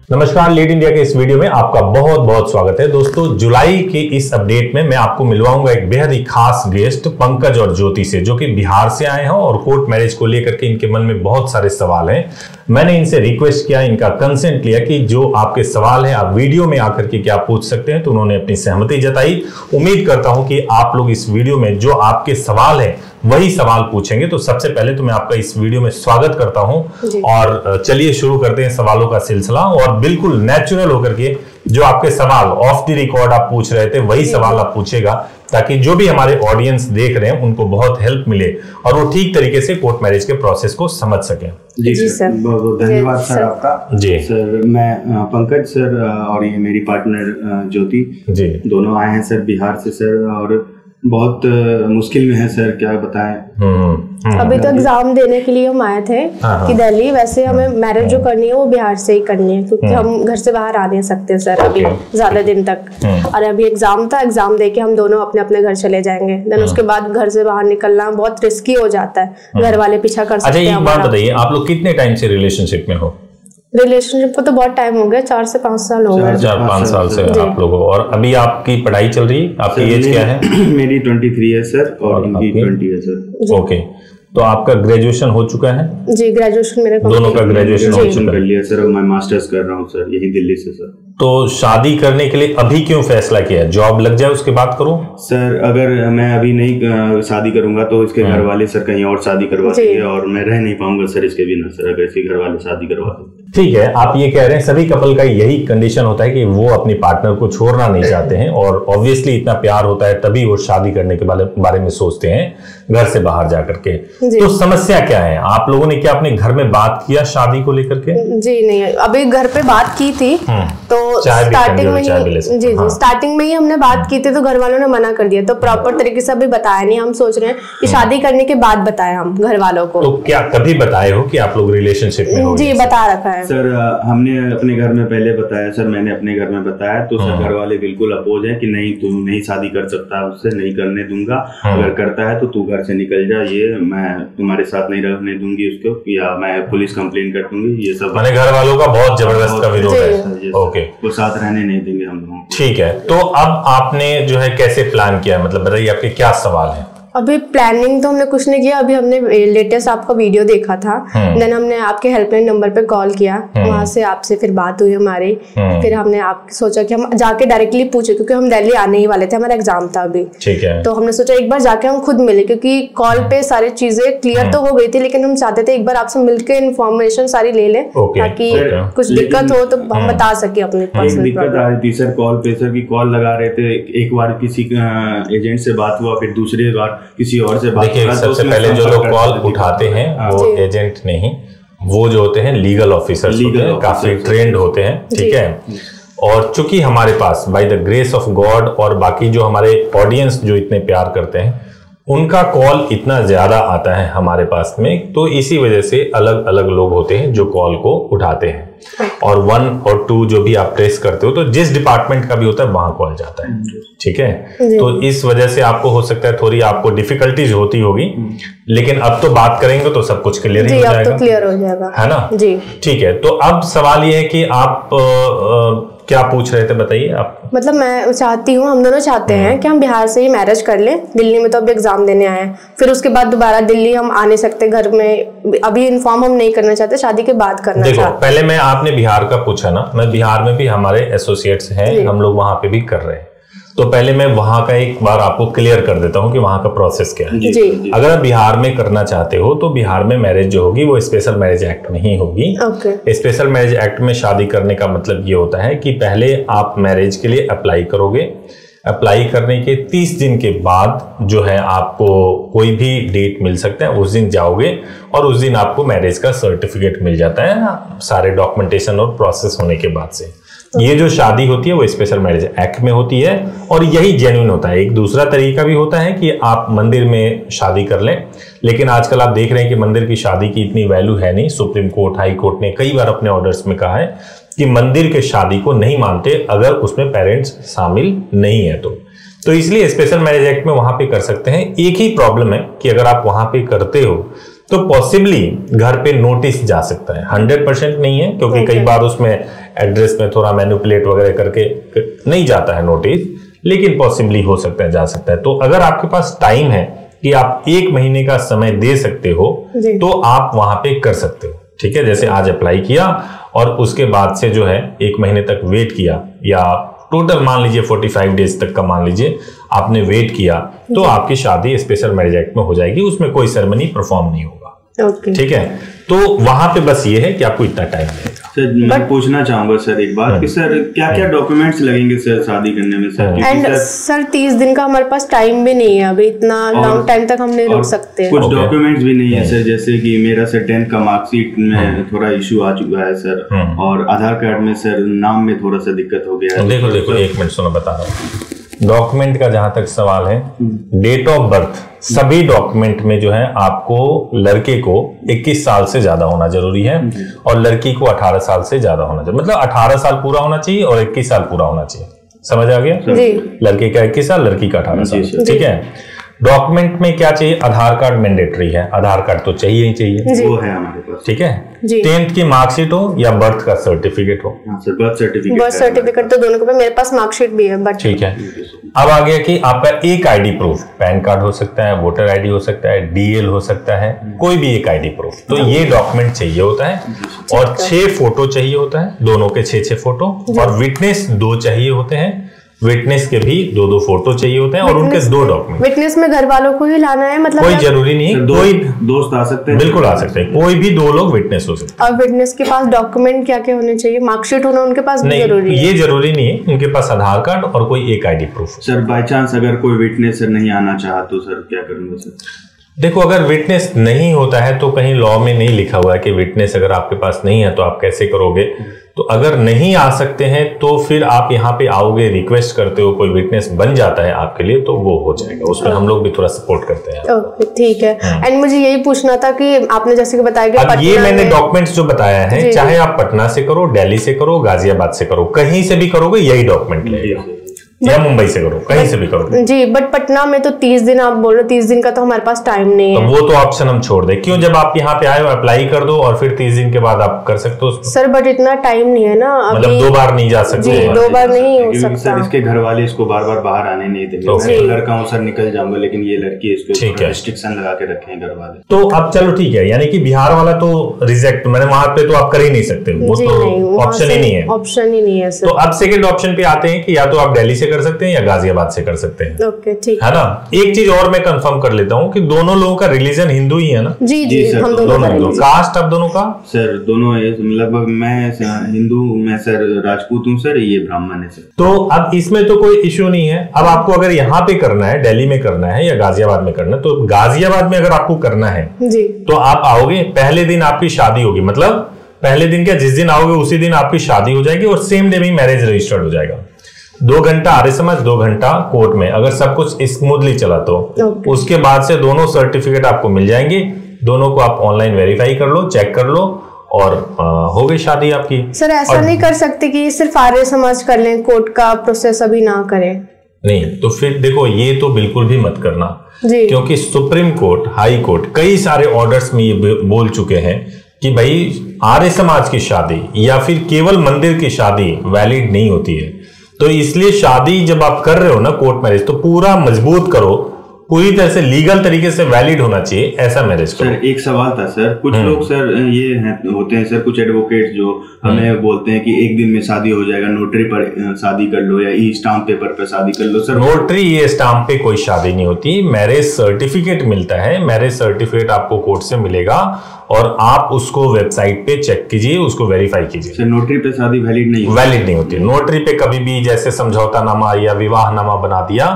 नमस्कार, lead India के इस वीडियो में आपका बहुत बहुत स्वागत है। दोस्तों, जुलाई के इस अपडेट में मैं आपको मिलवाऊंगा एक बेहद ही खास गेस्ट पंकज और ज्योति से, जो कि बिहार से आए हैं और कोर्ट मैरिज को लेकर के इनके मन में बहुत सारे सवाल हैं। मैंने इनसे रिक्वेस्ट किया, इनका कंसेंट लिया कि जो आपके सवाल हैं आप वीडियो में आकर के क्या पूछ सकते हैं, तो उन्होंने अपनी सहमति जताई। उम्मीद करता हूं कि आप लोग इस वीडियो में जो आपके सवाल हैं वही सवाल पूछेंगे। तो सबसे पहले तो मैं आपका इस वीडियो में स्वागत करता हूं और चलिए शुरू करते हैं सवालों का सिलसिला। और बिल्कुल नेचुरल होकर के जो आपके सवाल ऑफ द रिकॉर्ड आप पूछ रहे थे वही सवाल आप पूछेगा, ताकि जो भी हमारे ऑडियंस देख रहे हैं उनको बहुत हेल्प मिले और वो ठीक तरीके से कोर्ट मैरिज के प्रोसेस को समझ सकें। जी सर, बहुत बहुत धन्यवाद सर आपका। जी सर, मैं पंकज सर और ये मेरी पार्टनर ज्योति जी दोनों आए हैं सर बिहार से सर, और बहुत मुश्किल में है सर, क्या बताएं। अभी तो एग्जाम देने के लिए हम आए थे कि दिल्ली। वैसे हमें मैरिज जो करनी है वो बिहार से ही करनी है, क्योंकि हम घर से बाहर आ नहीं सकते सर अभी ज्यादा दिन तक। और अभी एग्जाम था, एग्जाम दे के हम दोनों अपने अपने घर चले जाएंगे। देन उसके बाद घर से बाहर निकलना बहुत रिस्की हो जाता है, घर वाले पीछा कर सकते हैं। अच्छा, एक बात बताइए, आप लोग कितने टाइम से रिलेशनशिप में हो? रिलेशनशिप को तो बहुत टाइम हो गया, 4 से 5 साल हो गए। 4-5 साल से आप लोगों। और अभी आपकी पढ़ाई चल रही है? आपकी एज क्या है? मेरी 23 है सर और इनकी 20 है सर। ओके, तो आपका ग्रेजुएशन हो चुका है? जी, ग्रेजुएशन मेरे दोनों का ग्रेजुएशन हो चुका कर लिया सर, और मैं मास्टर्स कर रहा हूँ सर यही दिल्ली से सर। तो शादी करने के लिए अभी क्यों फैसला किया? जॉब लग जाए उसके बाद करूं? सर, अगर मैं अभी नहीं शादी करूंगा तो इसके घर वाले सर कहीं और शादी करवा देंगे और मैं रह नहीं पाऊंगा सर इसके बिना सर, अगर इसके घर वाले शादी करवा दें। ठीक है, आप ये कह रहे हैं सभी कपल का यही कंडीशन होता है कि वो अपनी पार्टनर को छोड़ना नहीं चाहते हैं, और ऑब्वियसली इतना प्यार होता है तभी वो शादी करने के बारे में सोचते हैं घर से बाहर जाकर के। तो समस्या क्या है? आप लोगों ने क्या अपने घर में बात किया शादी को लेकर के? जी नहीं, अभी घर पे बात की थी तो स्टार्टिंग में ही स्टार्टिंग में ही हमने बात की थी, तो घर वालों ने मना कर दिया। तो प्रॉपर तरीके से अभी बताया नहीं। हम सोच रहे हैं कि शादी करने के बाद बताएं हम घर वालों को। तो क्या कभी बताए हो कि आप लोग रिलेशनशिप में हो? जी, बता रखा है सर। हमने अपने घर में पहले बताया सर, मैंने अपने घर में बताया तो सर घर वाले बिल्कुल अपोज है कि नहीं, तू नहीं शादी कर सकता उससे, नहीं करने दूंगा। अगर करता है तो तू घर से निकल जा, ये मैं तुम्हारे साथ नहीं रहने दूंगी उसको, या मैं पुलिस कंप्लेन कर दूंगी। ये सब मैंने घर वालों का बहुत जबरदस्त का विरोध है। ओके, वो साथ रहने नहीं देंगे हम लोग। ठीक है, तो अब आपने जो है कैसे प्लान किया? मतलब बताइए, आपके क्या सवाल हैं? अभी प्लानिंग तो हमने कुछ नहीं किया। अभी हमने लेटेस्ट आपका वीडियो देखा था, देन हमने आपके हेल्पलाइन नंबर पे कॉल किया, वहां से आपसे फिर बात हुई हमारी। फिर हमने आप सोचा कि हम जाके डायरेक्टली पूछे, क्योंकि हम दिल्ली आने ही वाले थे, हमारा एग्जाम था अभी। ठीक है, तो हमने सोचा एक बार जाके हम खुद मिले, क्योंकि कॉल पे सारी चीजें क्लियर तो हो गई थी, लेकिन हम चाहते थे एक बार आपसे मिलकर इन्फॉर्मेशन सारी ले लें, ताकि कुछ दिक्कत हो तो हम बता सके अपनी पर्सनल दिक्कत आ रही थी सर। कॉल पे सर की कॉल लगा रहे थे, एक बार किसी एजेंट से बात हुआ, फिर दूसरी बार किसी और से बात। देखिए, सबसे पहले जो लोग कॉल उठाते हैं वो एजेंट नहीं, वो जो होते हैं लीगल ऑफिसर्स होते हैं, काफी ट्रेंड होते हैं। ठीक है, और चूंकि हमारे पास by the grace of God और बाकी जो हमारे ऑडियंस जो इतने प्यार करते हैं उनका कॉल इतना ज्यादा आता है हमारे पास में, तो इसी वजह से अलग अलग लोग होते हैं जो कॉल को उठाते हैं। और 1 और 2 जो भी आप प्रेस करते हो तो जिस डिपार्टमेंट का भी होता है वहां कॉल जाता है। ठीक है, तो इस वजह से आपको हो सकता है थोड़ी आपको डिफिकल्टीज होती होगी, लेकिन अब तो बात करेंगे तो सब कुछ क्लियर हो जाएगा। तो क्लियर हो जाएगा, है ना जी। ठीक है, तो अब सवाल ये है कि आप क्या पूछ रहे थे, बताइए आप। मतलब मैं चाहती हूँ, हम दोनों चाहते हैं कि हम बिहार से ही मैरिज कर लें। दिल्ली में तो अभी एग्जाम देने आए हैं, फिर उसके बाद दोबारा दिल्ली हम आ नहीं सकते घर में। अभी इन्फॉर्म हम नहीं करना चाहते, शादी के बाद करना चाहते हैं। पहले मैं आपने बिहार का पूछा ना, मैं बिहार में भी हमारे एसोसिएट्स हैं, हम लोग वहां पे भी कर रहे हैं। तो पहले मैं वहां का एक बार आपको क्लियर कर देता हूं कि वहां का प्रोसेस क्या है। जी। अगर आप बिहार में करना चाहते हो तो बिहार में मैरिज जो होगी वो स्पेशल मैरिज एक्ट में ही होगी। स्पेशल मैरिज एक्ट में शादी करने का मतलब ये होता है कि पहले आप मैरिज के लिए अप्लाई करोगे। अप्लाई करने के 30 दिन के बाद जो है आपको कोई भी डेट मिल सकता है, उस दिन जाओगे और उस दिन आपको मैरिज का सर्टिफिकेट मिल जाता है, सारे डॉक्यूमेंटेशन और प्रोसेस होने के बाद से। ये जो शादी होती है वो स्पेशल मैरिज एक्ट में होती है और यही जेन्युइन होता है। एक दूसरा तरीका भी होता है कि आप मंदिर में शादी कर लें, लेकिन आजकल आप देख रहे हैं कि मंदिर की शादी की इतनी वैल्यू है नहीं। सुप्रीम कोर्ट, हाई कोर्ट ने कई बार अपने ऑर्डर्स में कहा है कि मंदिर के शादी को नहीं मानते अगर उसमें पेरेंट्स शामिल नहीं है तो इसलिए स्पेशल मैरिज एक्ट में वहां पे कर सकते हैं। एक ही प्रॉब्लम है कि अगर आप वहां पे करते हो तो पॉसिबली घर पे नोटिस जा सकता है, 100% नहीं है, क्योंकि कई बार उसमें एड्रेस में थोड़ा मैनिपुलेट वगैरह करके नहीं जाता है नोटिस, लेकिन पॉसिबली हो सकता है, जा सकता है। तो अगर आपके पास टाइम है कि आप 1 महीने का समय दे सकते हो तो आप वहां पे कर सकते हो, ठीक है। जैसे आज अप्लाई किया और उसके बाद से जो है 1 महीने तक वेट किया, या टोटल मान लीजिए 45 डेज तक का मान लीजिए आपने वेट किया, तो आपकी शादी स्पेशल मैरिज एक्ट में हो जाएगी, उसमें कोई सेरेमनी परफॉर्म नहीं होगा, ठीक है। तो वहां पे बस ये है कि आपको इतना टाइम लगेगा। सर मैं पूछना चाहूंगा सर एक बात कि सर क्या क्या डॉक्यूमेंट्स लगेंगे सर शादी करने में सर? एंड सर 30 दिन का हमारे पास टाइम भी नहीं है अभी, इतना लॉन्ग टाइम तक हम नहीं रुक सकते। कुछ डॉक्यूमेंट्स भी नहीं है सर, जैसे कि मेरा सर 10th का मार्कशीट में थोड़ा इशू आ चुका है सर, और आधार कार्ड में सर नाम में थोड़ा सा दिक्कत हो गया है। देखो 1 मिनट सुनो, बता रहा हूँ। डॉक्यूमेंट का जहां तक सवाल है, डेट ऑफ बर्थ सभी डॉक्यूमेंट में जो है आपको लड़के को 21 साल से ज्यादा होना जरूरी है और लड़की को 18 साल से ज्यादा होना चाहिए, मतलब 18 साल पूरा होना चाहिए और 21 साल पूरा होना चाहिए। समझ आ गया? लड़के का 21 साल, लड़की का 18 साल, ठीक है। डॉक्यूमेंट में क्या चाहिए? आधार कार्ड मैंडेटरी है, आधार कार्ड तो चाहिए ही चाहिए, वो है हमारे पास, ठीक है। 10th की मार्कशीट हो या बर्थ का सर्टिफिकेट हो। बर्थ सर्टिफिकेट तो दोनों को, मेरे पास मार्कशीट भी है, बट ठीक है। अब आ गया कि आपका एक आईडी प्रूफ, पैन कार्ड हो सकता है, वोटर आईडी हो सकता है, डीएल हो सकता है, कोई भी एक आईडी प्रूफ, तो ये डॉक्यूमेंट चाहिए होता है। और 6 फोटो चाहिए होता है, दोनों के 6 फोटो, और विटनेस 2 चाहिए होते हैं, विटनेस के भी 2 फोटो चाहिए होते हैं, और उनके 2 डॉक्यूमेंट। विटनेस में घर वालों को ही लाना है, मतलब कोई जरूरी नहीं, कोई दोस्त आ सकते हैं, बिल्कुल आ सकते हैं, कोई भी 2 लोग विटनेस हो सकते हैं। और विटनेस के पास डॉक्यूमेंट क्या क्या होने चाहिए? मार्कशीट होना उनके पास नहीं, जरूरी है? ये जरूरी नहीं है, उनके पास आधार कार्ड और कोई एक ID proof. Sir by chance अगर कोई विटनेस नहीं आना चाहा तो सर क्या करूंगा सर? देखो, अगर विटनेस नहीं होता है तो कहीं लॉ में नहीं लिखा हुआ है कि विटनेस अगर आपके पास नहीं है तो आप कैसे करोगे। तो अगर नहीं आ सकते हैं तो फिर आप यहाँ पे आओगे, रिक्वेस्ट करते हो, कोई विटनेस बन जाता है आपके लिए, तो वो हो जाएगा, उसमें हम लोग भी थोड़ा सपोर्ट करते हैं। ठीक है। एंड मुझे यही पूछना था कि आपने जैसे कि बताया कि अब ये मैंने डॉक्यूमेंट्स जो बताया है, चाहे आप पटना से करो, दिल्ली से करो, गाजियाबाद से करो, कहीं से भी करोगे यही डॉक्यूमेंट लगेगा, या मुंबई से करो, कहीं से भी करो जी। बट पटना में तो 30 दिन आप बोल रहे हो, 30 दिन का तो हमारे पास टाइम नहीं है। तो वो तो ऑप्शन हम छोड़ दें, क्यों? जब आप यहाँ पे आए हो अप्लाई कर दो और फिर 30 दिन के बाद आप कर सकते हो सर। बट इतना टाइम नहीं है ना, मतलब 2 बार नहीं जा सकते जी, 2 बार नहीं हो सकता। सर इसके घर वाले इसको बार बाहर आने नहीं देंगे। लड़का हूँ सर, निकल जाऊंगा, लेकिन ये लड़की इसको रिस्ट्रिक्शन लगा के रखे हैं घर वाले। तो अब चलो ठीक है, यानी कि बिहार वाला तो रिजेक्ट, मैंने वहां पे तो आप कर ही नहीं सकते, वो तो ऑप्शन ही नहीं है, ऑप्शन ही नहीं है सर। तो अब सेकंड ऑप्शन पे आते हैं कि या तो आप दिल्ली से कर सकते हैं या गाजियाबाद से कर सकते हैं। ओके, ठीक है ना। एक चीज और मैं कंफर्म कर लेता हूँ कि दोनों लोगों का रिलीजन हिंदू ही है ना? जी जी, हम दोनों। कास्ट आप दोनों का? सर दोनों लगभग, मैं हिंदू, मैं सर राजपूत हूँ सर, ये ब्राह्मण है सर। तो अब इसमें तो कोई इश्यू नहीं है। अब आपको अगर यहाँ पे करना है, दिल्ली में करना है या गाजियाबाद में करना है, तो गाजियाबाद में अगर आपको करना है जी, तो आप आओगे, पहले दिन आपकी शादी होगी, मतलब पहले दिन क्या, जिस दिन आओगे उसी दिन आपकी शादी हो जाएगी और सेम डे में मैरिज रजिस्टर्ड हो जाएगा। 2 घंटा आर्य समाज, 2 घंटा कोर्ट में, अगर सब कुछ स्मूथली चला तो उसके बाद से दोनों सर्टिफिकेट आपको मिल जाएंगे, दोनों को आप ऑनलाइन वेरीफाई कर लो, चेक कर लो, और हो गई शादी आपकी। सर ऐसा नहीं कर सकते कि सिर्फ आर्य समाज कर लें, कोर्ट का प्रोसेस अभी ना करें? नहीं, तो फिर देखो ये तो बिल्कुल भी मत करना, क्योंकि सुप्रीम कोर्ट, हाई कोर्ट कई सारे ऑर्डर्स में ये बोल चुके हैं कि भाई आर्य समाज की शादी या फिर केवल मंदिर की शादी वैलिड नहीं होती है। तो इसलिए शादी जब आप कर रहे हो ना, कोर्ट मैरिज, तो पूरा मजबूत करो, पूरी तरह से लीगल तरीके से वैलिड होना चाहिए, ऐसा मैरिज करो। सर एक सवाल था सर, कुछ लोग सर ये होते हैं सर, कुछ एडवोकेट जो हमें बोलते हैं कि 1 दिन में शादी हो जाएगा, नोटरी पर शादी कर लो या ई स्टाम्प पेपर पर शादी कर लो। सर नोटरी ये स्टाम्प पे कोई शादी नहीं होती, मैरिज सर्टिफिकेट मिलता है, मैरिज सर्टिफिकेट आपको कोर्ट से मिलेगा और आप उसको वेबसाइट पे चेक कीजिए, उसको वेरीफाई कीजिए। सर नोटरी पे शादी वैलिड नहीं होती। नोटरी पे कभी भी जैसे समझौतानामा या विवाहनामा बना दिया,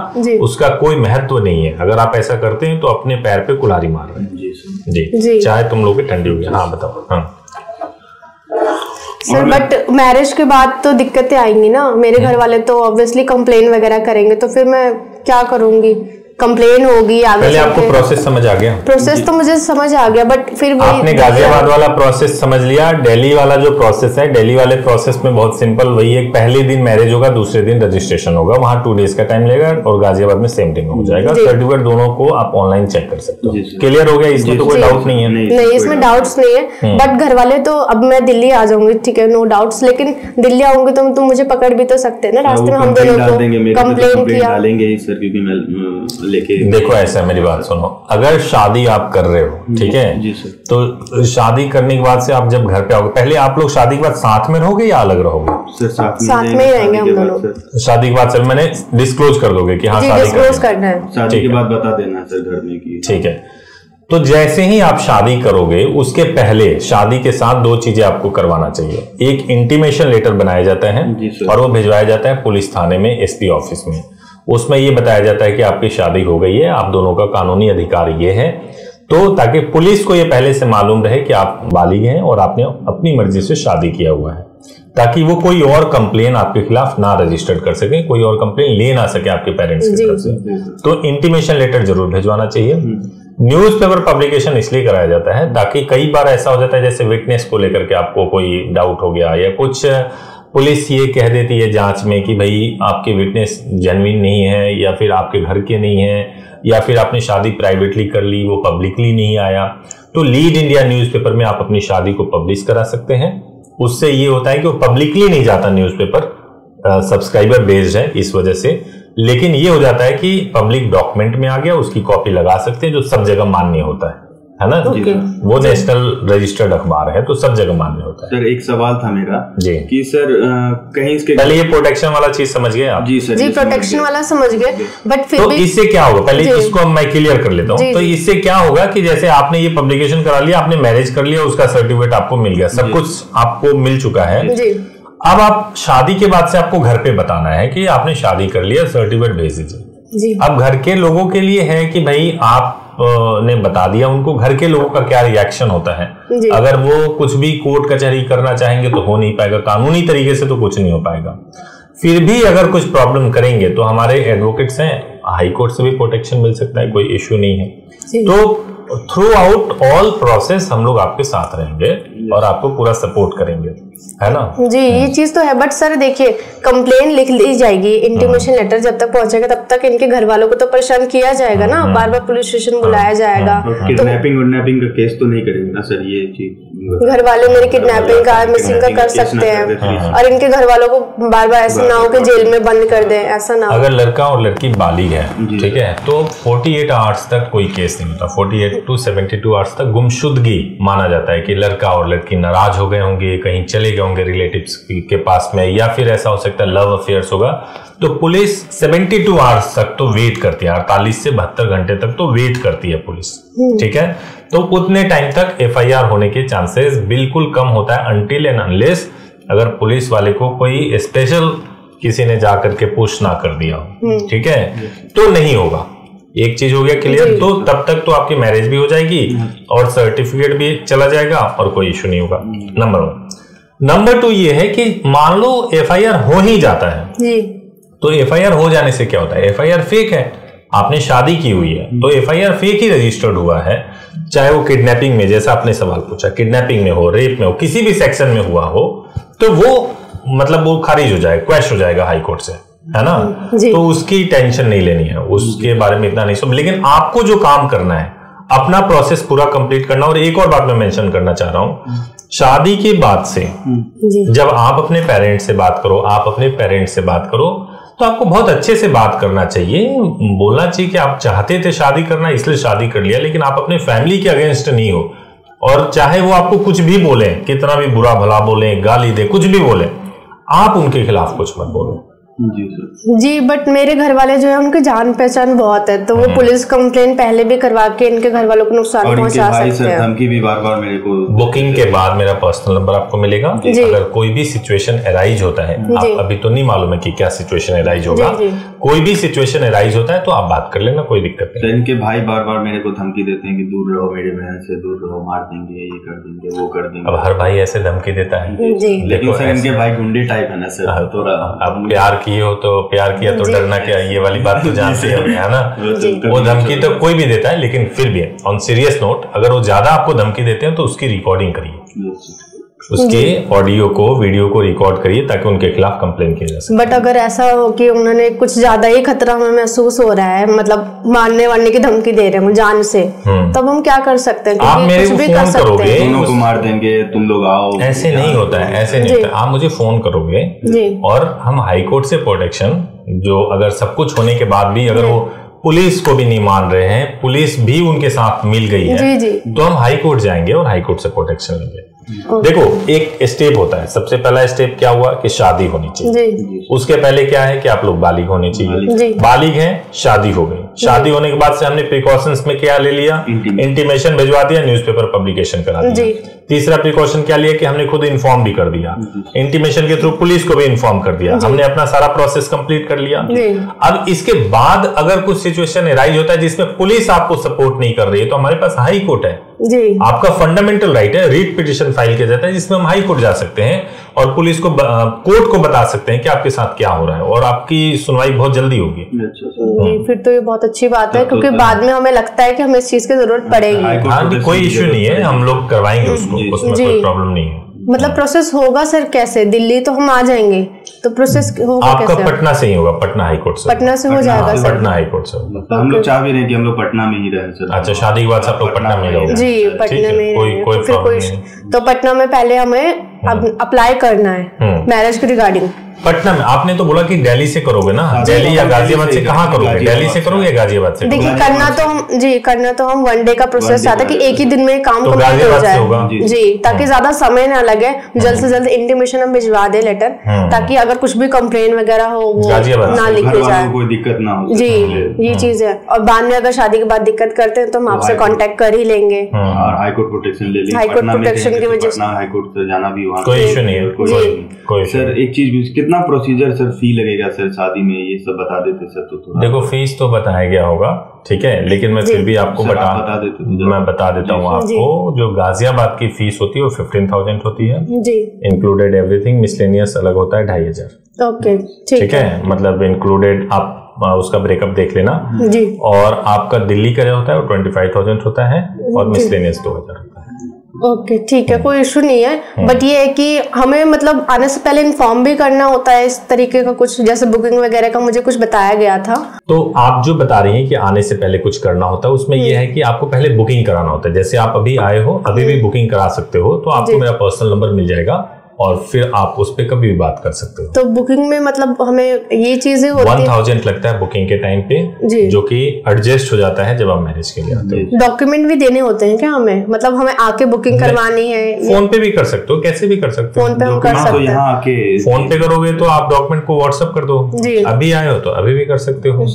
उसका कोई महत्व नहीं है। अगर आप ऐसा करते हैं तो अपने पैर पे कुल्हाड़ी मार रहे हैं। जी, चाहे तुम लोग ठंडी होगी। हाँ बताओ। हाँ सर, बट मैरिज के बाद तो दिक्कतें आएंगी ना, मेरे घर वाले तो ऑब्वियसली कंप्लेन वगैरह करेंगे, तो फिर मैं क्या करूंगी? कंप्लेन होगी आगे। पहले आपको प्रोसेस समझ आ गया? प्रोसेस तो मुझे समझ आ गया, बट फिर आपने गाजियाबाद वाला प्रोसेस समझ लिया। दिल्ली वाला जो प्रोसेस है, दिल्ली वाले प्रोसेस में बहुत सिंपल वही है, पहले दिन मैरिज होगा, दूसरे दिन रजिस्ट्रेशन होगा, वहाँ 2 डेज का टाइम लगेगा, और गाजियाबाद में सेम डे में हो जाएगा। सर्टिफिकेट दोनों को आप ऑनलाइन चेक कर सकते हो। क्लियर हो गया? इसमें तो कोई डाउट नहीं है? नहीं, इसमें डाउट्स नहीं है। बट घर वाले तो, अब मैं दिल्ली आ जाऊंगी, ठीक है, नो डाउट्स, लेकिन दिल्ली आऊंगी तो मुझे पकड़ भी तो सकते हैं ना रास्ते में। हम दोनों को कंप्लेन किया डालेंगे सर, क्योंकि मैं लेके। देखो ऐसा, मेरी बात सुनो, अगर शादी आप कर रहे हो, ठीक है, तो शादी करने के बाद से आप जब घर पे आओगे, पहले आप लोग शादी के बाद साथ में रहोगे या अलग रहोगे? सर साथ में ही रहेंगे हम दोनों। शादी के बाद सर मैंने डिस्क्लोज कर दोगे कि हाँ शादी करना है, शादी के बाद बता देना सर घर में की। ठीक है, तो जैसे ही आप शादी करोगे उसके पहले शादी के साथ 2 चीजें आपको करवाना चाहिए। एक इंटीमेशन लेटर बनाया जाता है और वो भिजवाया जाता है पुलिस थाने में, एसपी ऑफिस में। उसमें ये बताया जाता है कि आपकी शादी हो गई है, आप दोनों का कानूनी अधिकार ये है, तो ताकि पुलिस को ये पहले से मालूम रहे कि आप बालिग हैं और आपने अपनी मर्जी से शादी किया हुआ है, ताकि वो कोई और कंप्लेन आपके खिलाफ ना रजिस्टर कर सके, कोई और कंप्लेन ले ना सके आपके पेरेंट्स की तरफ से। तो इंटीमेशन लेटर जरूर भिजवाना चाहिए। न्यूज़पेपर पब्लिकेशन इसलिए कराया जाता है ताकि कई बार ऐसा हो जाता है, जैसे विटनेस को लेकर के आपको कोई डाउट हो गया, या कुछ पुलिस ये कह देती है जांच में कि भाई आपके विटनेस जेन्युइन नहीं है, या फिर आपके घर के नहीं है, या फिर आपने शादी प्राइवेटली कर ली, वो पब्लिकली नहीं आया, तो लीड इंडिया न्यूज़पेपर में आप अपनी शादी को पब्लिश करा सकते हैं। उससे ये होता है कि वो पब्लिकली नहीं जाता न्यूज़पेपर, सब्सक्राइबर बेस्ड है इस वजह से, लेकिन ये हो जाता है कि पब्लिक डॉक्यूमेंट में आ गया, उसकी कॉपी लगा सकते हैं, जो सब जगह मान्य होता है ना? वो नेशनल रजिस्टर्ड अखबार है तो सब जगह मान्य होता है। सर एक सवाल था मेरा जी कि सर कहीं इसके पहले ये प्रोटेक्शन वाला चीज समझ गए आप? जी सर, जी प्रोटेक्शन वाला समझ गए, बट फिर तो इससे क्या होगा, पहले इसको मैं क्लियर कर लेता हूँ। तो इससे क्या होगा कि जैसे आपने ये पब्लिकेशन करा लिया, आपने मैरिज कर लिया, उसका सर्टिफिकेट आपको मिल गया, सब कुछ आपको मिल चुका है। अब आप शादी के बाद से आपको घर पे बताना है कि आपने शादी कर लिया, सर्टिफिकेट भेज दीजिए। अब घर के लोगों के लिए है कि भाई आप ने बता दिया, उनको घर के लोगों का क्या रिएक्शन होता है। अगर वो कुछ भी कोर्ट कचहरी करना चाहेंगे तो हो नहीं पाएगा, कानूनी तरीके से तो कुछ नहीं हो पाएगा। फिर भी अगर कुछ प्रॉब्लम करेंगे तो हमारे एडवोकेट्स हैं, हाई कोर्ट से भी प्रोटेक्शन मिल सकता है, कोई इश्यू नहीं है। तो थ्रू आउट ऑल प्रोसेस हम लोग आपके साथ रहेंगे और आपको पूरा सपोर्ट करेंगे, है ना? जी ये चीज तो है, बट सर देखिए कंप्लेन लिख ली जाएगी, इंटीमेशन लेटर जब तक पहुंचेगा तब तक इनके घर वालों को तो परेशान किया जाएगा ना, बार बार पुलिस स्टेशन बुलाया जाएगा। किडनैपिंग का केस तो नहीं करेंगे ना सर? ये चीज घर वाले मेरे किडनैपिंग का, मिसिंग का कर सकते हैं, और इनके घर वालों को बार बार ऐसा ना हो कि जेल में बंद कर दें, ऐसा ना हो। अगर लड़का और लड़की बालिग है, ठीक है, तो 48 आवर्स तक कोई केस नहीं होता। 48 to 72 आवर्स तक गुमशुदगी माना जाता है कि लड़का और लड़की नाराज हो गए होंगे, कहीं चले गए होंगे रिलेटिव्स के पास में, या फिर ऐसा हो सकता है लव अफेयर्स होगा। तो पुलिस 72 आवर्स तक तो वेट करती है, 48 से 72 घंटे तक तो वेट करती है पुलिस, ठीक है। तो उतने टाइम तक एफआईआर होने के चांसेस बिल्कुल कम होता है, अनटिल एंड अनलेस अगर पुलिस वाले को कोई स्पेशल किसी ने जाकर के पुश ना कर दिया हो, ठीक है, तो नहीं होगा। एक चीज हो गया क्लियर, तो तब तक तो आपकी मैरिज भी हो जाएगी और सर्टिफिकेट भी चला जाएगा और कोई इश्यू नहीं होगा। नंबर 1। नंबर 2 ये है कि मान लो एफआईआर हो ही जाता है जी, तो एफआईआर हो जाने से क्या होता है, एफआईआर फेक है, आपने शादी की हुई है तो एफआईआर फेक ही रजिस्टर्ड हुआ है, चाहे वो किडनैपिंग में, जैसा आपने सवाल पूछा, किडनैपिंग में हो, रेप में हो, किसी भी सेक्शन में हुआ हो, तो वो मतलब वो खारिज हो जाएगा, क्वैश हो जाएगा हाई कोर्ट से, है ना? तो उसकी टेंशन नहीं लेनी है, उसके बारे में इतना नहीं सब। लेकिन आपको जो काम करना है, अपना प्रोसेस पूरा कंप्लीट करना। और एक और बात मैं मेंशन करना चाह रहा हूं, शादी के बाद से जब आप अपने पेरेंट्स से बात करो, तो आपको बहुत अच्छे से बात करना चाहिए, बोलना चाहिए कि आप चाहते थे शादी करना इसलिए शादी कर लिया, लेकिन आप अपने फैमिली के अगेंस्ट नहीं हो। और चाहे वो आपको कुछ भी बोले, कितना भी बुरा भला बोले, गाली दे, कुछ भी बोले, आप उनके खिलाफ कुछ मत बोलो। जी बट मेरे घर वाले जो है उनके जान पहचान बहुत है, तो वो पुलिस कंप्लेंट पहले भी करवा के इनके घर वालों को नुकसान पहुंचा सकते हैं। धमकी भी बार-बार मेरे को, बुकिंग के बाद मेरा पर्सनल नंबर आपको मिलेगा। अगर कोई भी सिचुएशन अराइज होता है, आप अभी तो नहीं मालूम है कि क्या सिचुएशन अराइज होगा, कोई भी सिचुएशन अराइज होता है तो आप बात कर लेना, कोई दिक्कत नहीं। इनके भाई बार-बार मेरे को धमकी देते हैं कि दूर रहो मेरी बहन से, दूर रहो, मार देंगे, ये कर देंगे, वो कर देंगे। अब हर भाई ऐसे धमकी देता है, लेकिन सर इनके भाई गुंडे टाइप है ना सर, थोड़ा अब प्यार किए हो तो प्यार किया तो डरना क्या, ये वाली बात तो जानते हो, है ना। वो धमकी तो कोई भी देता है, लेकिन फिर भी ऑन सीरियस नोट, अगर वो ज्यादा आपको धमकी देते हैं तो उसकी रिकॉर्डिंग करिए, उसके ऑडियो को वीडियो को रिकॉर्ड करिए ताकि उनके खिलाफ कंप्लेन किया जा सके। बट अगर ऐसा हो कि उन्होंने कुछ ज्यादा ही खतरा हमें महसूस हो रहा है, मतलब मारने की धमकी दे रहे हैं जान से, तब हम क्या कर सकते हैं? आप मेरे को फोन करोगे, दोनों को मार देंगे, तुम लोग आओ, ऐसे नहीं होता है, ऐसे नहीं होता। आप मुझे फोन करोगे और हम हाई कोर्ट से प्रोटेक्शन, जो अगर सब कुछ होने के बाद भी अगर वो पुलिस को भी नहीं मान रहे हैं, पुलिस भी उनके साथ मिल गई है, तो हम हाई कोर्ट जाएंगे और हाई कोर्ट से प्रोटेक्शन लेंगे। देखो, एक स्टेप होता है, सबसे पहला स्टेप क्या हुआ कि शादी होनी चाहिए। उसके पहले क्या है कि आप लोग बालिग होने चाहिए। बालिग हैं, शादी हो गई। शादी होने के बाद से हमने प्रिकॉशंस में क्या ले लिया? इंटीमेशन भिजवा दिया, न्यूज़पेपर पब्लिकेशन करा दिया। तीसरा प्रिकॉशन क्या लिया कि हमने खुद इन्फॉर्म भी कर दिया, इंटीमेशन के थ्रू पुलिस को भी इन्फॉर्म कर दिया, हमने अपना सारा प्रोसेस कंप्लीट कर लिया। अब इसके बाद अगर कुछ सिचुएशन एराइज होता है जिसमें पुलिस आपको सपोर्ट नहीं कर रही है, तो हमारे पास हाई कोर्ट है। आपका फंडामेंटल राइट है, रीट पिटिशन फाइल किया जाता है, जिसमें हम हाई कोर्ट जा सकते हैं और पुलिस को, कोर्ट को बता सकते हैं कि आपके साथ क्या हो रहा है, और आपकी सुनवाई बहुत जल्दी होगी। फिर तो ये बहुत अच्छी बात है, क्योंकि बाद में हमें लगता है कि हमें इस चीज की जरूरत पड़ेगी। हाँ, कोई इश्यू नहीं है, हम लोग करवाएंगे उसको, उसमें कोई प्रॉब्लम नहीं है। मतलब प्रोसेस होगा सर कैसे? दिल्ली तो हम आ जाएंगे, तो प्रोसेस होगा आपका कैसे? पटना से ही होगा, पटना हाई कोर्ट से। पटना से हो जाएगा सर? पटना हाई कोर्ट से। हम लोग चाह भी रहे कि हम लोग पटना में ही रहे सर। अच्छा, शादी के बाद सब लोग पटना में रहोगे? जी, पटना में। कोई प्रॉब्लम नहीं। तो पटना में पहले हमें अप्लाई करना है मैरिज के रिगार्डिंग। पटना में आपने तो बोला कि दिल्ली से करोगे ना, दिल्ली या गाजियाबाद से? कहाँ करोगे, दिल्ली से करोगे या गाजियाबाद से? देखिए, करना तो हम वन डे का प्रोसेस चाहते हैं कि एक ही दिन में काम कंप्लीट हो जाए जी, ताकि ज्यादा समय ना लगे। जल्द से जल्द इंटीमेशन हम भिजवा दे लेटर, ताकि अगर कुछ भी कंप्लेन वगैरह हो वो ना लिखे जाए, कोई दिक्कत ना हो जी। ये चीज है। और बाद में अगर शादी के बाद दिक्कत करते हैं तो हम आपसे कांटेक्ट कर ही लेंगे और हाई कोर्ट प्रोटेक्शन ले लेंगे। हाई कोर्ट प्रोटेक्शन की वजह से हाई कोर्ट से जाना भी वहाँ कोई इशू नहीं है। कोई सर एक चीज, कितना प्रोसीजर सर फी लगेगा सर शादी में, ये सब बता देते सर तो थोड़ा। देखो, फीस तो बताया गया होगा, ठीक है, लेकिन मैं फिर भी आपको मैं बता देता हूँ आपको। जो गाजियाबाद की फीस होती है वो 15,000 होती है, इंक्लूडेड एवरीथिंग। मिसलेनियस अलग होता है 2,500। ओके, ठीक है, मतलब इंक्लूडेड आप उसका ब्रेकअप देख लेना जी। और आपका दिल्ली का जो होता है वो 25,000 होता है और मिसलेनियस 2,000 होता है। ओके, ठीक है, कोई इशू नहीं है। बट ये है कि हमें मतलब आने से पहले इन्फॉर्म भी करना होता है इस तरीके का कुछ, जैसे बुकिंग वगैरह का मुझे कुछ बताया गया था। तो आप जो बता रही हैं कि आने से पहले कुछ करना होता है, उसमें ये है कि आपको पहले बुकिंग कराना होता है। जैसे आप अभी आए हो, अभी भी बुकिंग करा सकते हो, तो आपको मेरा पर्सनल नंबर मिल जाएगा और फिर आप उस पे कभी भी बात कर सकते हो। तो बुकिंग में मतलब हमें ये चीजें होती है, 1,000 लगता है बुकिंग के टाइम पे, जो कि एडजस्ट हो जाता है जब आप मैरिज के लिए आते हो। डॉक्यूमेंट भी देने होते हैं क्या हमें? मतलब हमें आके बुकिंग करवानी है? फोन पे भी कर सकते हो, कैसे भी कर सकते हो। फोन पे हम कर सकते हैं। फोन पे करोगे तो आप डॉक्यूमेंट को व्हाट्सएप कर दो। अभी आए हो तो अभी भी कर सकते हो,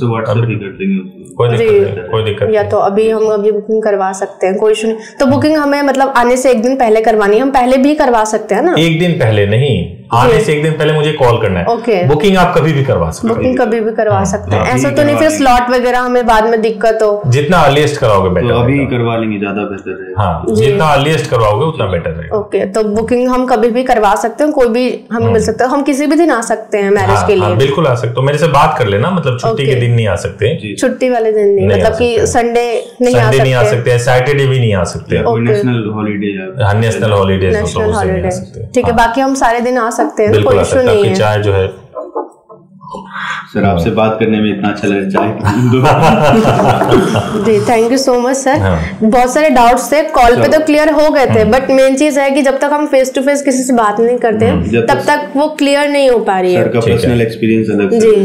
कोई दिक्कत। या तो अभी हम बुकिंग करवा सकते हैं, कोई इशू नहीं। तो बुकिंग हमें मतलब आने से एक दिन पहले करवानी है? हम पहले भी करवा सकते हैं ना? एक दिन पहले नहीं, आने से एक दिन पहले मुझे कॉल करना है। ओके, बुकिंग आप कभी भी करवा सकते हैं। बुकिंग कभी भी करवा सकते हैं, ऐसा तो नहीं फिर स्लॉट वगैरह हमें बाद में दिक्कत हो? जितना अर्लीस्ट कराओगे बेटर, तो अभी करवा लेंगे, ज्यादा बेहतर है। हाँ, जितना अर्लीस्ट करवाओगे उतना बेटर है। ओके, तो बुकिंग हम कभी भी करवा सकते हैं, कोई भी हमें मिल सकता है, हम किसी भी दिन आ सकते हैं मैरिज के लिए? बिल्कुल आ सकते हो, मेरे से बात कर लेना, मतलब छुट्टी के दिन नहीं आ सकते। छुट्टी वाले दिन नहीं, मतलब कि संडे नहीं आ सकते, सैटरडे भी नहीं आ सकते, नेशनल हॉलीडे, नेशनल हॉलीडेज, ठीक है। बाकी हम सारे दिन आ सकते हैं, कोई इशू नहीं है। चाय जो है सर, आपसे बात करने में इतना अच्छा लग चाय जी, thank you so much sir. बहुत सारे डाउट्स थे, कॉल पे तो क्लियर हो गए थे, बट मेन चीज है कि जब तक हम फेस टू फेस किसी से बात नहीं करते तब तक वो क्लियर नहीं हो पा रही है। सर का पर्सनल एक्सपीरियंस अलग जी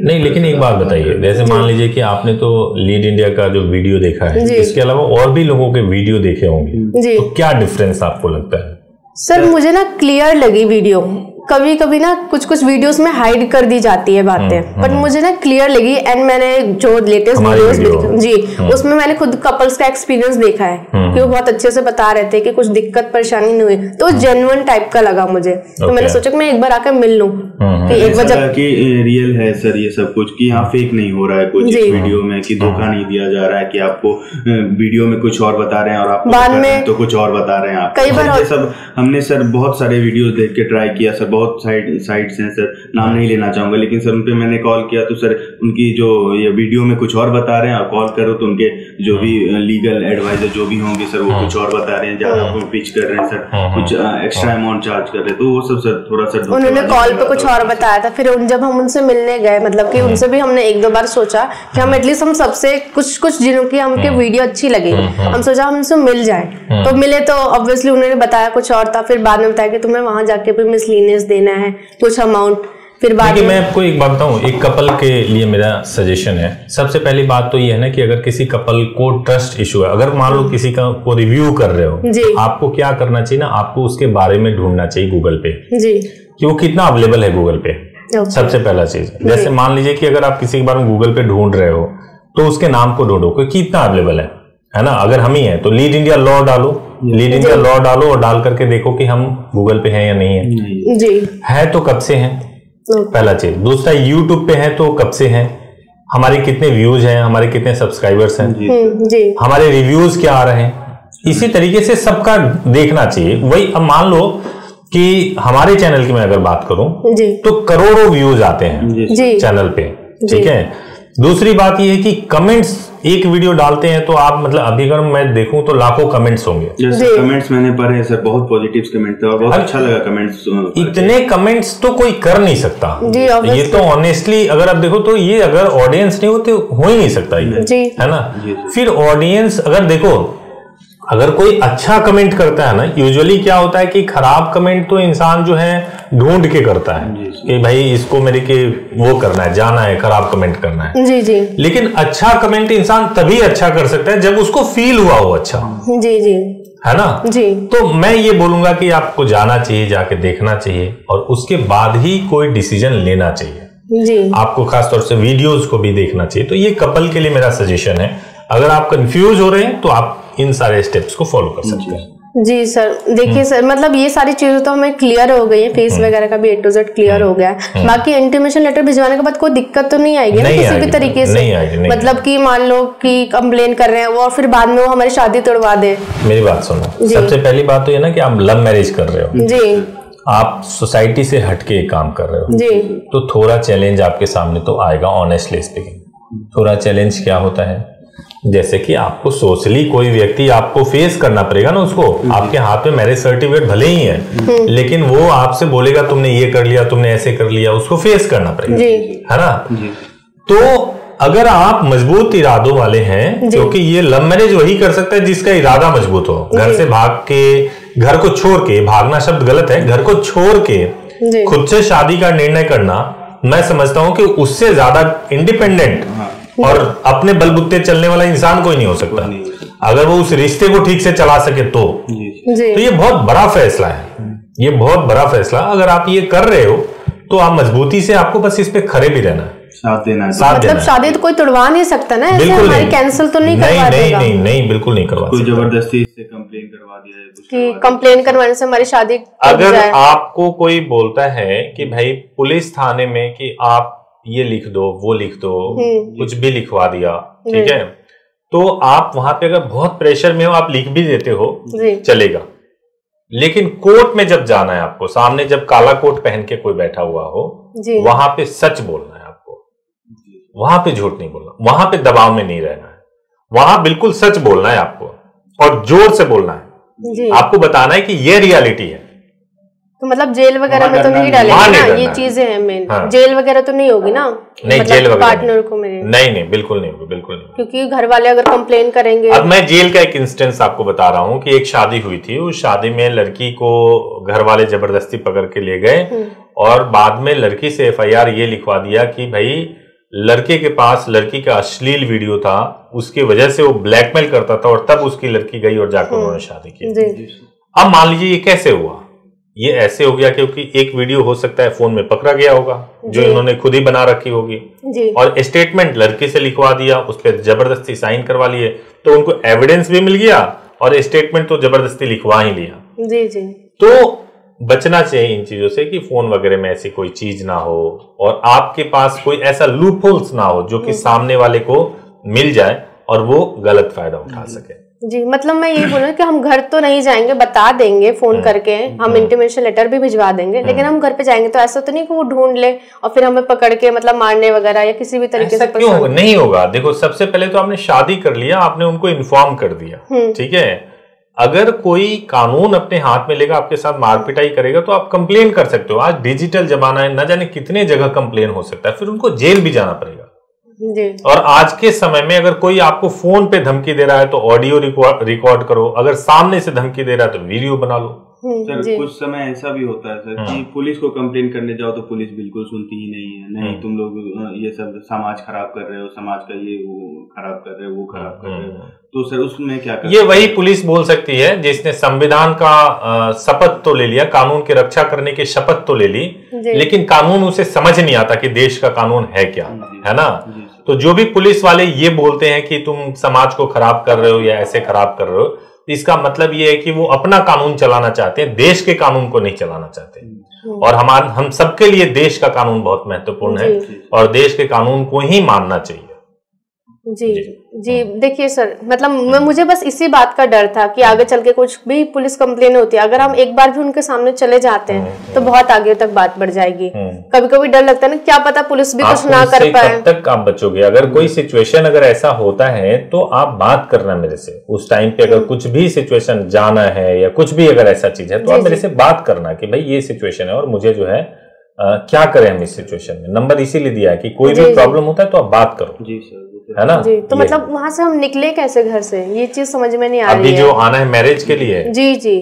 नहीं, लेकिन एक बात बताइए, जैसे मान लीजिए कि आपने तो लीड इंडिया का जो वीडियो देखा है, इसके अलावा और भी लोगों के वीडियो देखे होंगे, तो क्या डिफरेंस आपको लगता है? सर मुझे ना क्लियर लगी वीडियो। कभी कभी ना कुछ वीडियोस में हाइड कर दी जाती है बातें, बट मुझे ना क्लियर लगी। एंड मैंने जो लेटेस्ट वीडियोस जी उसमें मैंने खुद कपल्स का एक्सपीरियंस देखा है कि वो बहुत अच्छे से बता रहे थे कि कुछ दिक्कत परेशानी नहीं हुई, तो जेन्युइन टाइप का लगा मुझे। तो मैंने सोचा कि मैं एक बार आकर मिल लूं कि एक बार जब कि रियल है सर ये सब कुछ, कि यहाँ फेक नहीं हो रहा है कुछ वीडियो में, कि धोखा नहीं दिया जा रहा है कि आपको वीडियो में कुछ और बता रहे हैं और आप बाद में तो कुछ और बता रहे हैं। आप कई बार सब हमने सर बहुत सारे वीडियो देख के ट्राई किया, सब बहुत साइट्स हैं सर, नाम नहीं लेना चाहूंगा, लेकिन सर उन पे मैंने कॉल किया तो सर उनकी जो ये वीडियो में कुछ और बता रहे हैं, और कॉल करो तो उनके जो भी लीगल एडवाइजर जो भी होंगे सर वो कुछ और बता रहे हैं, ज्यादा आपको पिच कर रहे हैं सर, कुछ एक्स्ट्रा अमाउंट चार्ज कर रहे हैं, तो वो सब सर थोड़ा सा उन्होंने कॉल पे कुछ और बताया था। फिर जब हम उनसे मिलने गए, मतलब कि उनसे भी हमने एक दो बार सोचा कि हम एटलीस्ट हम सबसे कुछ जिनों की हमके वीडियो अच्छी लगी, हम सोचा हम उनसे मिल जाए, तो मिले तो ऑब्वियसली उन्होंने बताया कुछ और था, फिर बाद में बताया कि तुम्हें वहां जाके भी मिसलीनियस देना है कुछ अमाउंट। फिर बाद में मैं आपको एक बात बताऊं, एक कपल के लिए मेरा सजेशन है, सबसे पहली बात तो ये है ना कि अगर किसी कपल को ट्रस्ट इशू है, अगर मान लो किसी का को रिव्यू कर रहे हो, आपको क्या करना चाहिए ना, आपको उसके बारे में ढूंढना चाहिए गूगल पे जी कि वो कितना अवेलेबल है गूगल पे। सबसे पहला चीज, जैसे मान लीजिए कि अगर आप किसी के बारे में गूगल पे ढूंढ रहे हो तो उसके नाम को ढूंढो कि कितना अवेलेबल है ना। अगर हम ही है तो लीड इंडिया लॉ डालो, लीड इंडिया लॉ डालो और डाल करके देखो कि हम गूगल पे हैं या नहीं है जी, है तो कब से हैं, पहला चीज। दूसरा, यूट्यूब पे है तो कब से हैं, हमारे कितने व्यूज हैं, हमारे कितने सब्सक्राइबर्स हैं जी, हमारे रिव्यूज क्या आ रहे हैं, इसी तरीके से सबका देखना चाहिए। वही अब मान लो कि हमारे चैनल की मैं अगर बात करूं तो करोड़ों व्यूज आते हैं चैनल पे, ठीक है। दूसरी बात ये है कि कमेंट्स, एक वीडियो डालते हैं तो आप मतलब अभी अगर मैं देखूं तो लाखों कमेंट्स होंगे। कमेंट्स मैंने पढ़े हैं सर, बहुत पॉजिटिव कमेंट थे और बहुत अच्छा लगा कमेंट्स। इतने कमेंट्स तो कोई कर नहीं सकता ये तो ऑनेस्टली अगर आप देखो तो ये अगर ऑडियंस नहीं होते हो ही नहीं सकता ये, है ना। फिर ऑडियंस अगर देखो, अगर कोई अच्छा कमेंट करता है ना, यूजुअली क्या होता है कि खराब कमेंट तो इंसान जो है ढूंढ के करता है कि भाई इसको मेरे के वो करना है, जाना है, खराब कमेंट करना है जी जी। लेकिन अच्छा कमेंट इंसान तभी अच्छा कर सकता है जब उसको फील हुआ हो अच्छा जी जी, है ना जी। तो मैं ये बोलूंगा कि आपको जाना चाहिए, जाके देखना चाहिए और उसके बाद ही कोई डिसीजन लेना चाहिए जी। आपको खासतौर से वीडियोज को भी देखना चाहिए। तो ये कपल के लिए मेरा सजेशन है। अगर आप कंफ्यूज हो रहे हैं तो आप इन सारे स्टेप्स को फॉलो कर सकते हैं जी सर। देखिए सर, मतलब ये सारी चीजें तो हमें क्लियर हो गई है, फेस वगैरह का भी ए टू जेड क्लियर हो गया है। बाकी इंटीमेशन लेटर भिजवाने के बाद कोई दिक्कत तो नहीं आएगी ना किसी भी तरीके से, मतलब कि मान लो कि कंप्लेन कर रहे हैं वो और फिर बाद में वो हमारी शादी तोड़वा दे। मेरी बात सुनो, सबसे पहली बात तो ये ना कि आप लव मैरिज कर रहे हो जी, आप सोसाइटी से हटके काम कर रहे हो जी, तो थोड़ा चैलेंज आपके सामने तो आएगा। ऑनेस्टली स्पीकिंग, थोड़ा चैलेंज क्या होता है, जैसे कि आपको सोशली कोई व्यक्ति आपको फेस करना पड़ेगा ना उसको। आपके हाथ में मैरिज सर्टिफिकेट भले ही है लेकिन वो आपसे बोलेगा तुमने ये कर लिया, तुमने ऐसे कर लिया, उसको फेस करना पड़ेगा है ना। तो अगर आप मजबूत इरादों वाले हैं, क्योंकि ये लव मैरिज वही कर सकता है जिसका इरादा मजबूत हो, घर से भाग के, घर को छोड़ के, भागना शब्द गलत है, घर को छोड़ के खुद से शादी का निर्णय करना, मैं समझता हूं कि उससे ज्यादा इंडिपेंडेंट और अपने बलबुत्ते चलने वाला इंसान कोई नहीं हो सकता अगर वो उस रिश्ते को ठीक से चला सके तो ये बहुत बड़ा फैसला है, ये बहुत बड़ा फैसला। अगर आप ये कर रहे हो तो आप मजबूती से, आपको बस इस पे खड़े भी रहना है, साथ देना है। मतलब शादी तो कोई तोड़वा नहीं सकता ना, ऐसे हमारी कैंसिल तो नहीं करवा देगा। नहीं बिल्कुल नहीं करवा कोई जबरदस्ती से कंप्लेन करवा दिया कि कंप्लेन करवाने से हमारी शादी। अगर आपको कोई बोलता है कि भाई पुलिस थाने में कि आप ये लिख दो, वो लिख दो, कुछ भी लिखवा दिया, ठीक है, तो आप वहां पे अगर बहुत प्रेशर में हो आप लिख भी देते हो चलेगा। लेकिन कोर्ट में जब जाना है आपको, सामने जब काला कोट पहन के कोई बैठा हुआ हो, वहां पे सच बोलना है आपको, वहां पे झूठ नहीं बोलना, वहां पे दबाव में नहीं रहना है, वहां बिल्कुल सच बोलना है आपको और जोर से बोलना है। आपको बताना है कि ये रियलिटी है। तो मतलब जेल वगैरह में तो नहीं डालेंगे ना, ये चीजें हैं मेन। जेल वगैरह तो नहीं होगी ना, नहीं मतलब जेल वगैरह पार्टनर को मेरे नहीं बिल्कुल नहीं होगी, बिल्कुल नहीं, क्योंकि घर वाले अगर कंप्लेन करेंगे। अब मैं जेल का एक इंस्टेंस आपको बता रहा हूँ कि एक शादी हुई थी, उस शादी में लड़की को घर वाले जबरदस्ती पकड़ के ले गए और बाद में लड़की से FIR ये लिखवा दिया कि भाई लड़के के पास लड़की का अश्लील वीडियो था, उसकी वजह से वो ब्लैकमेल करता था और तब उसकी लड़की गई और जाकर उन्होंने शादी की। अब मान लीजिए ये कैसे हुआ, ये ऐसे हो गया क्योंकि एक वीडियो हो सकता है फोन में पकड़ा गया होगा जो इन्होंने खुद ही बना रखी होगी और स्टेटमेंट लड़के से लिखवा दिया, उस पर जबरदस्ती साइन करवा लिए, तो उनको एविडेंस भी मिल गया और स्टेटमेंट तो जबरदस्ती लिखवा ही लिया जी जी। तो बचना चाहिए इन चीजों से कि फोन वगैरह में ऐसी कोई चीज ना हो और आपके पास कोई ऐसा लूप होल्स ना हो जो कि सामने वाले को मिल जाए और वो गलत फायदा उठा सके। जी, मतलब मैं यही बोलूँ कि हम घर तो नहीं जाएंगे, बता देंगे फोन करके, हम इंटीमेशन लेटर भी भिजवा देंगे, लेकिन हम घर पे जाएंगे तो ऐसा तो नहीं कि वो ढूंढ ले और फिर हमें पकड़ के मतलब मारने वगैरह या किसी भी तरीके से। क्यों होगा? नहीं होगा। देखो, सबसे पहले तो आपने शादी कर लिया, आपने उनको इन्फॉर्म कर दिया, ठीक है। अगर कोई कानून अपने हाथ में लेगा, आपके साथ मारपिटाई करेगा, तो आप कंप्लेन कर सकते हो। आज डिजिटल जमाना है, न जाने कितने जगह कंप्लेन हो सकता है, फिर उनको जेल भी जाना पड़ेगा। जी। और आज के समय में अगर कोई आपको फोन पे धमकी दे रहा है तो ऑडियो रिकॉर्ड करो, अगर सामने से धमकी दे रहा है तो वीडियो बना लो। सर कुछ समय ऐसा भी होता है सर कि पुलिस को कंप्लेन करने जाओ तो पुलिस बिल्कुल सुनती ही नहीं है। नहीं, तुम लोग ये सब समाज खराब कर रहे हो, समाज का ये वो खराब कर रहे हो, वो खराब कर रहे हो, तो सर उसमें क्या कर ये वही पुलिस बोल सकती है जिसने संविधान का शपथ तो ले लिया, कानून की रक्षा करने की शपथ तो ले ली, लेकिन कानून उसे समझ नहीं आता कि देश का कानून है क्या, है ना। तो जो भी पुलिस वाले ये बोलते हैं कि तुम समाज को खराब कर रहे हो या ऐसे खराब कर रहे हो, इसका मतलब ये है कि वो अपना कानून चलाना चाहते हैं, देश के कानून को नहीं चलाना चाहते। और हम सबके लिए देश का कानून बहुत महत्वपूर्ण है और देश के कानून को ही मानना चाहिए। जी जी, देखिए सर, मतलब मुझे बस इसी बात का डर था कि आगे चल के कुछ भी पुलिस कंप्लेन होती है, अगर हम एक बार भी उनके सामने चले जाते हैं तो बहुत आगे तक बात बढ़ जाएगी। कभी कभी डर लगता है ना, क्या पता पुलिस भी कुछ ना कर पाए। कब तक आप बचोगे? अगर कोई सिचुएशन अगर ऐसा होता है तो आप बात करना मेरे से उस टाइम पे। अगर कुछ भी सिचुएशन जाना है या कुछ भी अगर ऐसा चीज है तो आप मेरे से बात करना कि भाई ये सिचुएशन है और मुझे जो है क्या करें हम इस सिचुएशन में। नंबर इसीलिए दिया है कि कोई भी प्रॉब्लम होता है तो आप बात करो। जी सर, है ना। जी, तो मतलब वहां से हम निकले कैसे घर से, ये चीज समझ में नहीं आ रही है। अभी जो आना है मैरिज के लिए, जी जी,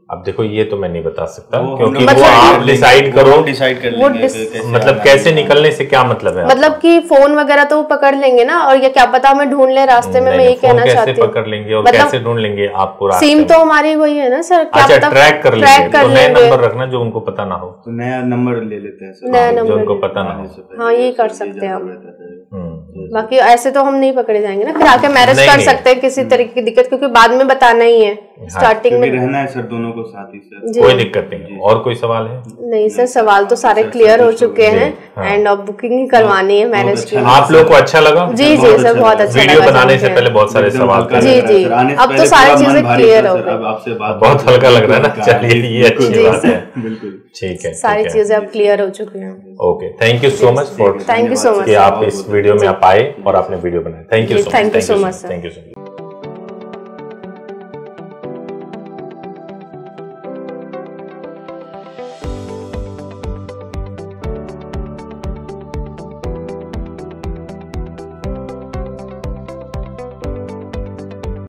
अब देखो ये तो मैं नहीं बता सकता क्योंकि वो आप डिसाइड करो, डिसाइड कर लेंगे। मतलब कैसे निकलने से क्या मतलब है? मतलब कि फोन वगैरह तो वो पकड़ लेंगे ना, और ये क्या पता हमें ढूंढ ले रास्ते में। मैं ये कहना चाहती हूँ। कैसे पकड़ लेंगे और कैसे ढूंढ लेंगे आपको? सिम तो हमारी वही है ना सर, क्या पता ट्रैक कर लेंगे। तो नया नंबर रखना जो उनको पता ना हो, तो नया नंबर ले लेते हैं सर, नया नंबर जो उनको पता ना हो। हाँ, ये कर सकते हैं हम। बाकी ऐसे तो हम नहीं पकड़े जाएंगे ना, फिर आके मैरिज कर सकते हैं किसी तरीके की दिक्कत, क्योंकि बाद में बताना ही है। स्टार्टिंग में रहना है सर दोनों को साथ ही सर, कोई दिक्कत नहीं। और कोई सवाल है? नहीं सर, सवाल तो सारे क्लियर हो चुके हैं। एंड अब बुकिंग ही करवानी है मैरिज की। आप लोग को अच्छा लगा? जी जी सर, बहुत अच्छा लगा। वीडियो बनाने से पहले बहुत सारे सवाल थे। जी जी, अब तो सारी चीजें क्लियर हो गई। आपसे बात बहुत हल्का लग रहा है ना। चलिए, ये अच्छी बात है। बिल्कुल ठीक है, सारी चीजें अब क्लियर हो चुकी हैं। Okay, thank you so much for, thank you so much कि आप इस वीडियो में आप आए और आपने वीडियो बनाया। Thank you so much. Thank you so much. Thank you so much.